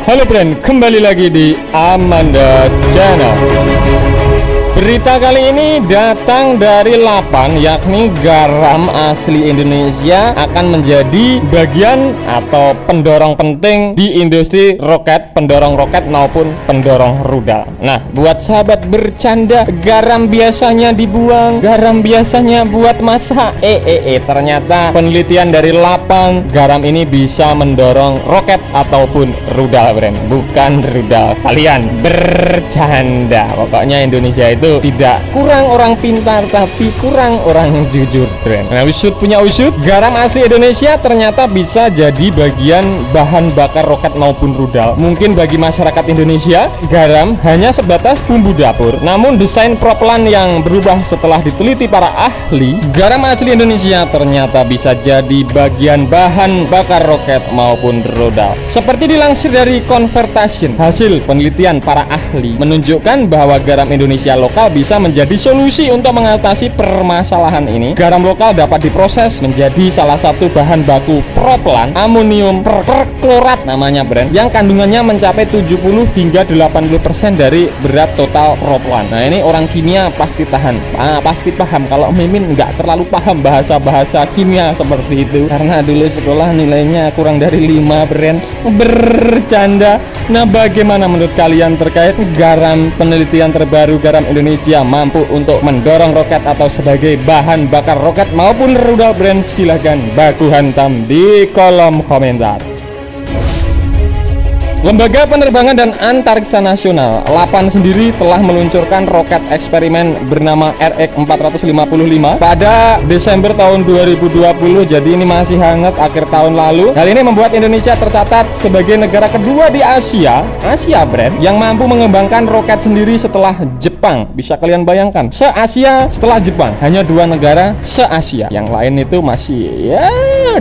Halo friend, kembali lagi di Amanda Channel. Berita kali ini datang dari Lapan, yakni garam asli Indonesia akan menjadi bagian atau pendorong penting di industri roket, pendorong roket maupun pendorong rudal. Nah, buat sahabat bercanda, garam biasanya dibuang, garam biasanya buat masak. Ternyata penelitian dari Lapan, garam ini bisa mendorong roket ataupun rudal, friend. Bukan rudal kalian bercanda. Pokoknya Indonesia itu tidak kurang orang pintar, tapi kurang orang yang jujur, friend. Nah, usut punya usut, garam asli Indonesia ternyata bisa jadi bagian bahan bakar roket maupun rudal. Mungkin bagi masyarakat Indonesia, garam hanya sebatas bumbu dapur. Namun desain propellan yang berubah setelah diteliti para ahli, garam asli Indonesia ternyata bisa jadi bagian bahan bakar roket maupun rudal. Seperti dilansir dari Convertation, hasil penelitian para ahli menunjukkan bahwa garam Indonesia lokal bisa menjadi solusi untuk mengatasi permasalahan ini. Garam lokal dapat diproses menjadi salah satu bahan baku propellan amonium perklorat namanya, brand, yang kandungannya mencapai 70 hingga 80% dari berat total propellan. Nah, ini orang kimia pasti pasti paham. Kalau Mimin nggak terlalu paham bahasa-bahasa kimia seperti itu, karena dulu sekolah nilainya kurang dari 5, brand. Bercanda. Nah, bagaimana menurut kalian terkait garam penelitian terbaru garam Indonesia mampu untuk mendorong roket atau sebagai bahan bakar roket maupun rudal, brand? Silahkan baku hantam di kolom komentar. Lembaga Penerbangan dan Antariksa Nasional Lapan sendiri telah meluncurkan roket eksperimen bernama RX-455 pada Desember tahun 2020. Jadi ini masih hangat akhir tahun lalu. Hal ini membuat Indonesia tercatat sebagai negara kedua di Asia, brand, yang mampu mengembangkan roket sendiri setelah Jepang. Bisa kalian bayangkan, se-Asia setelah Jepang hanya 2 negara se-Asia. Yang lain itu masih ya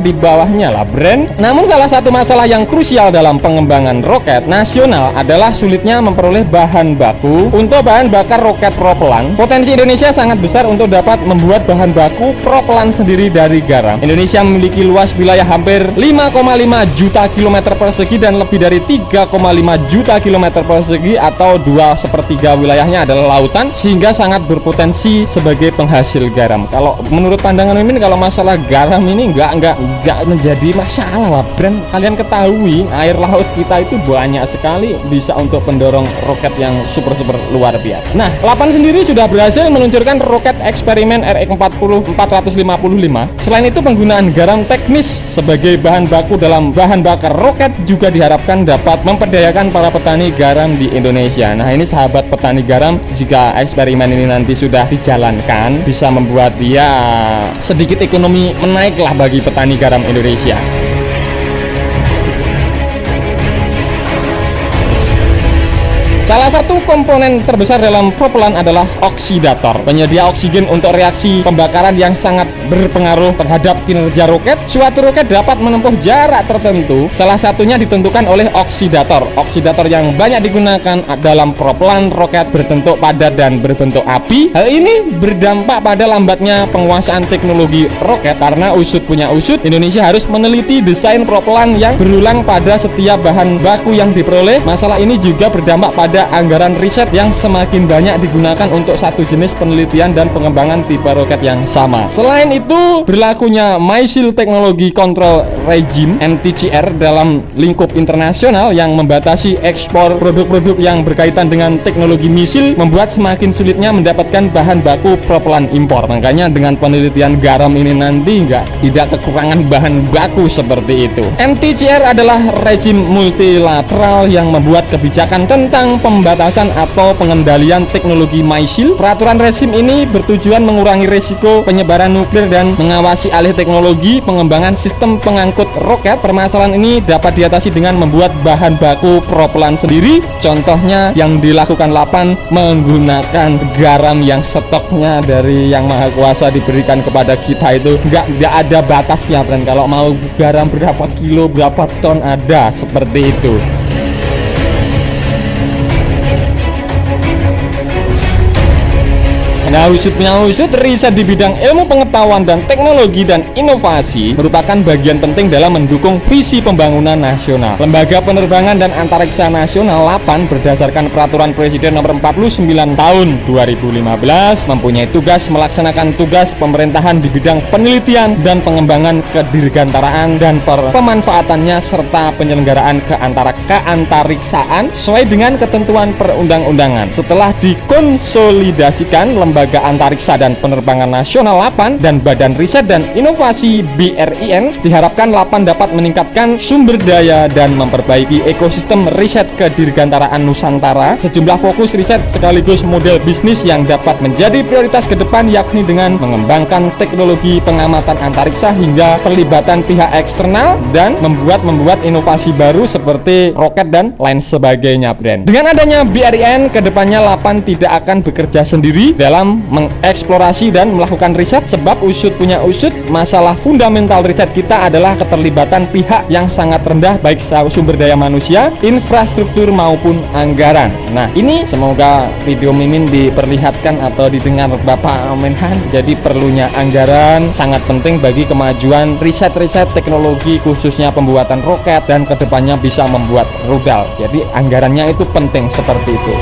di bawahnya lah, brand. Namun salah satu masalah yang krusial dalam pengembangan roket nasional adalah sulitnya memperoleh bahan baku untuk bahan bakar roket propellan. Potensi Indonesia sangat besar untuk dapat membuat bahan baku propellan sendiri dari garam. Indonesia memiliki luas wilayah hampir 5,5 juta kilometer persegi dan lebih dari 3,5 juta kilometer persegi atau 2/3 wilayahnya adalah lautan, sehingga sangat berpotensi sebagai penghasil garam. Kalau menurut pandangan Mimin, kalau masalah garam ini nggak menjadi masalah lah, brand. Kalian ketahui air laut kita itu banyak sekali bisa untuk pendorong roket yang super luar biasa. Nah, Lapan sendiri sudah berhasil meluncurkan roket eksperimen RX-455. Selain itu, penggunaan garam teknis sebagai bahan baku dalam bahan bakar roket juga diharapkan dapat memperdayakan para petani garam di Indonesia. Nah, ini sahabat petani garam, jika eksperimen ini nanti sudah dijalankan, bisa membuat dia sedikit ekonomi menaiklah bagi petani garam Indonesia. Salah satu komponen terbesar dalam propellan adalah oksidator, penyedia oksigen untuk reaksi pembakaran yang sangat berpengaruh terhadap kinerja roket. Suatu roket dapat menempuh jarak tertentu, salah satunya ditentukan oleh oksidator. Oksidator yang banyak digunakan dalam propellan roket berbentuk padat dan berbentuk api. Hal ini berdampak pada lambatnya penguasaan teknologi roket. Karena usut punya usut, Indonesia harus meneliti desain propellan yang berulang pada setiap bahan baku yang diperoleh. Masalah ini juga berdampak pada anggaran riset yang semakin banyak digunakan untuk satu jenis penelitian dan pengembangan tipe roket yang sama. Selain itu, berlakunya Missile Technology Control Regime (MTCR) dalam lingkup internasional yang membatasi ekspor produk-produk yang berkaitan dengan teknologi misil membuat semakin sulitnya mendapatkan bahan baku propellan impor. Makanya dengan penelitian garam ini nanti tidak kekurangan bahan baku seperti itu. MTCR adalah rezim multilateral yang membuat kebijakan tentang pembatasan atau pengendalian teknologi misil. Peraturan rezim ini bertujuan mengurangi risiko penyebaran nuklir dan mengawasi alih teknologi pengembangan sistem pengangkut roket. Permasalahan ini dapat diatasi dengan membuat bahan baku propellan sendiri. Contohnya yang dilakukan Lapan menggunakan garam yang stoknya dari Yang Maha Kuasa diberikan kepada kita itu nggak ada batasnya, kan? Kalau mau garam berapa kilo, berapa ton ada, seperti itu. Nah, usut punya usut, riset di bidang ilmu pengetahuan dan teknologi dan inovasi merupakan bagian penting dalam mendukung visi pembangunan nasional. Lembaga Penerbangan dan Antariksa Nasional LAPAN berdasarkan Peraturan Presiden Nomor 49 Tahun 2015 mempunyai tugas melaksanakan tugas pemerintahan di bidang penelitian dan pengembangan kedirgantaraan dan pemanfaatannya serta penyelenggaraan keantariksaan sesuai dengan ketentuan perundang-undangan. Setelah dikonsolidasikan, Lembaga Antariksa dan Penerbangan Nasional LAPAN dan Badan Riset dan Inovasi BRIN diharapkan LAPAN dapat meningkatkan sumber daya dan memperbaiki ekosistem riset kedirgantaraan Nusantara. Sejumlah fokus riset sekaligus model bisnis yang dapat menjadi prioritas ke depan yakni dengan mengembangkan teknologi pengamatan antariksa hingga perlibatan pihak eksternal dan membuat inovasi baru seperti roket dan lain sebagainya, Brand. Dengan adanya BRIN, kedepannya LAPAN tidak akan bekerja sendiri dalam mengeksplorasi dan melakukan riset, sebab usut punya usut, masalah fundamental riset kita adalah keterlibatan pihak yang sangat rendah baik sumber daya manusia, infrastruktur maupun anggaran. Nah, ini semoga video Mimin diperlihatkan atau didengar Bapak Menhan. Jadi perlunya anggaran sangat penting bagi kemajuan riset-riset teknologi khususnya pembuatan roket dan kedepannya bisa membuat rudal. Jadi anggarannya itu penting seperti itu.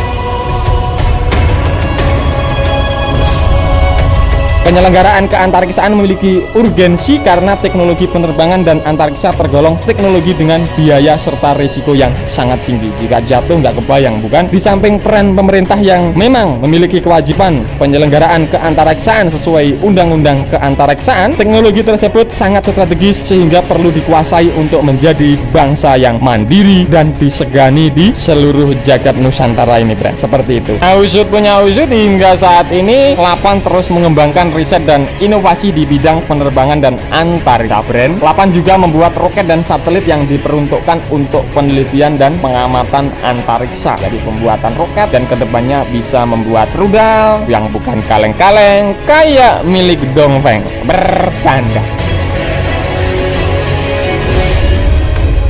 Penyelenggaraan keantariksaan memiliki urgensi karena teknologi penerbangan dan antariksa tergolong teknologi dengan biaya serta risiko yang sangat tinggi. Jika jatuh nggak kebayang, bukan? Di samping peran pemerintah yang memang memiliki kewajiban penyelenggaraan keantariksaan sesuai Undang-Undang Keantariksaan, teknologi tersebut sangat strategis sehingga perlu dikuasai untuk menjadi bangsa yang mandiri dan disegani di seluruh jagat Nusantara ini, Bro. Seperti itu. Nah, usut punya usut, hingga saat ini LAPAN terus mengembangkan riset dan inovasi di bidang penerbangan dan antariksa, Brand. LAPAN juga membuat roket dan satelit yang diperuntukkan untuk penelitian dan pengamatan antariksa. Jadi pembuatan roket dan kedepannya bisa membuat rudal yang bukan kaleng-kaleng kayak milik Dongfeng. Bercanda.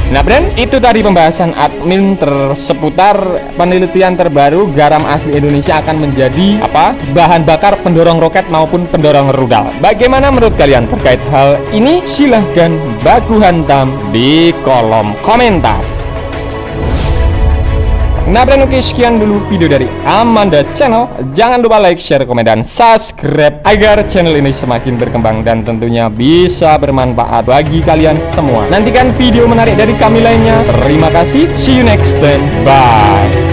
Nah, Brand, itu tadi pembahasan admin seputar penelitian terbaru garam asli Indonesia akan menjadi bahan bakar pendorong roket maupun pendorong rudal. Bagaimana menurut kalian terkait hal ini? Silahkan baku hantam di kolom komentar. Nah, Brand, oke, sekian dulu video dari Amanda Channel. Jangan lupa like, share, komen, dan subscribe agar channel ini semakin berkembang dan tentunya bisa bermanfaat bagi kalian semua. Nantikan video menarik dari kami lainnya. Terima kasih, see you next time, bye.